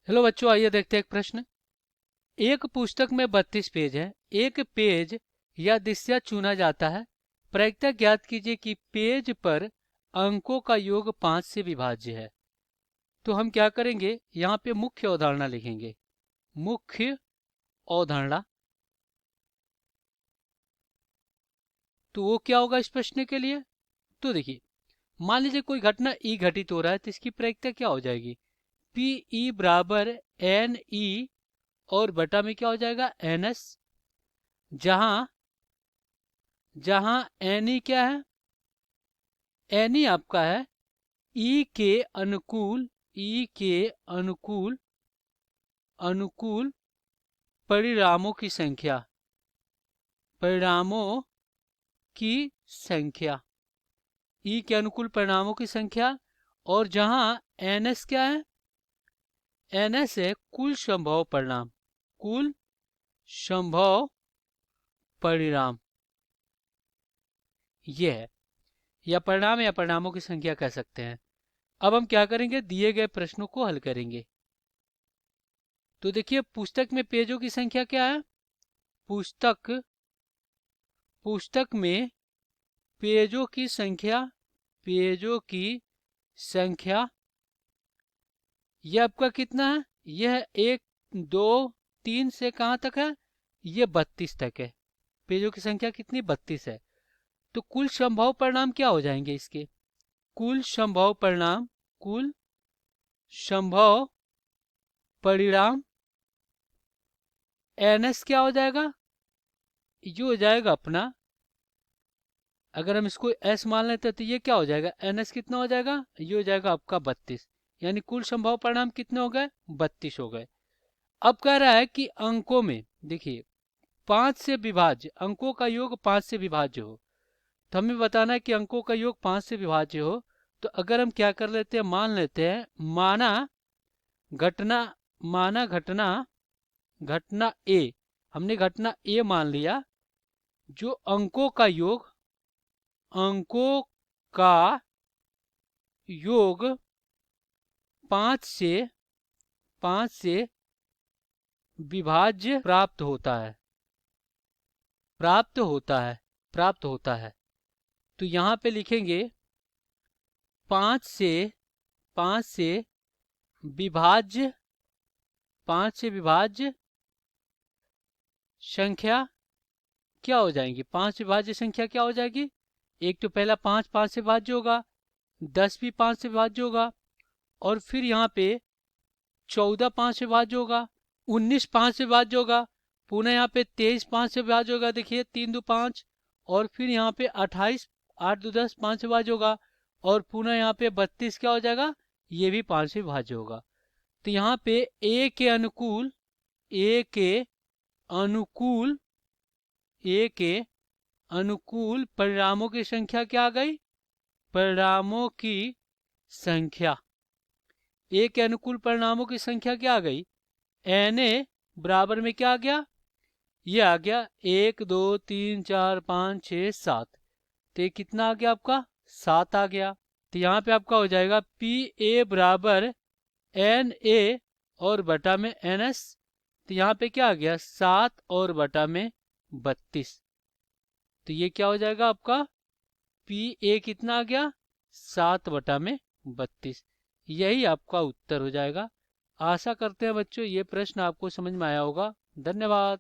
Hello बच्चों, आइए देखते हैं एक प्रश्न। एक पुस्तक में 32 पेज है। एक पेज या दृश्य चुना जाता है। प्रायिकता ज्ञात कीजिए कि पेज पर अंकों का योग 5 से विभाज्य है। तो हम क्या करेंगे, यहाँ पे मुख्य अवधारणा लिखेंगे। मुख्य अवधारणा, तो वो क्या होगा इस प्रश्न के लिए। तो देखिए, मान लीजिए कोई घटना ई घटित हो रहा है, तो इसकी प्रायिकता क्या हो जाएगी। पी ई बराबर एन ई और बटा में क्या हो जाएगा, एन एस। जहां जहां एन ई क्या है, एन ई आपका है ई के अनुकूल, ई के अनुकूल अनुकूल परिणामों की संख्या, परिणामों की संख्या, ई के अनुकूल परिणामों की संख्या। और जहां एन एस क्या है, एन एस है कुल संभव परिणाम, कुल संभव परिणाम ये है, या परिणाम या परिणामों की संख्या कह सकते हैं। अब हम क्या करेंगे, दिए गए प्रश्नों को हल करेंगे। तो देखिए, पुस्तक में पेजों की संख्या क्या है। पुस्तक पुस्तक में पेजों की संख्या, पेजों की संख्या यह आपका कितना है, यह 1 2 3 से कहाँ तक है, ये 32 तक है। पेजों की संख्या कितनी, 32 है। तो कुल संभव परिणाम क्या हो जाएंगे इसके, कुल संभव परिणाम, कुल संभव परिणाम एन एस क्या हो जाएगा, ये हो जाएगा अपना, अगर हम इसको एस मान लेते हैं तो ये क्या हो जाएगा, एन एस कितना हो जाएगा, ये हो जाएगा आपका 32। यानी कुल संभव परिणाम कितने हो गए, 32 हो गए। अब कह रहा है कि अंकों में देखिए 5 से विभाज्य, अंकों का योग 5 से विभाज्य हो। तो हमें बताना है कि अंकों का योग 5 से विभाज्य हो। तो अगर हम क्या कर लेते हैं, मान लेते हैं माना घटना, माना घटना, घटना ए, हमने घटना ए मान लिया। जो अंकों का योग, अंकों का योग 5 से विभाज्य प्राप्त होता है, प्राप्त होता है, प्राप्त होता है। तो यहाँ पे लिखेंगे 5 से, 5 से विभाज्य, 5 से विभाज्य संख्या क्या हो जाएंगी, 5 से विभाज्य संख्या क्या हो जाएगी। एक तो पहला 5 5 से विभाज्य होगा, 10 भी 5 से विभाज्य होगा, और फिर यहाँ पे 14 5 से विभाज्य होगा, 19 5 से विभाज्य होगा, पुनः यहाँ पे 23 5 से विभाज्य होगा, देखिए 3 2 5, और फिर यहाँ पे 28 8 2 10 5 से विभाज्य होगा, और पुनः यहाँ पे 32 क्या हो जाएगा, ये भी 5 से विभाज्य होगा। तो यहाँ पे ए के अनुकूल, ए के अनुकूल, ए के अनुकूल परिणामों की संख्या क्या आ गई, परिणामों की संख्या, ए के अनुकूल परिणामों की संख्या क्या आ गई, एन ए बराबर में क्या आ गया, ये आ गया 1 2 3 4 5 6 7। तो ये कितना आ गया आपका, 7 आ गया। तो यहाँ पे आपका हो जाएगा पी ए बराबर एन ए और बटा में एन एस। तो यहाँ पे क्या आ गया, 7 और बटा में 32। तो ये क्या हो जाएगा आपका, पी ए कितना आ गया, 7 बटा में 32। यही आपका उत्तर हो जाएगा। आशा करते हैं बच्चों ये प्रश्न आपको समझ में आया होगा। धन्यवाद।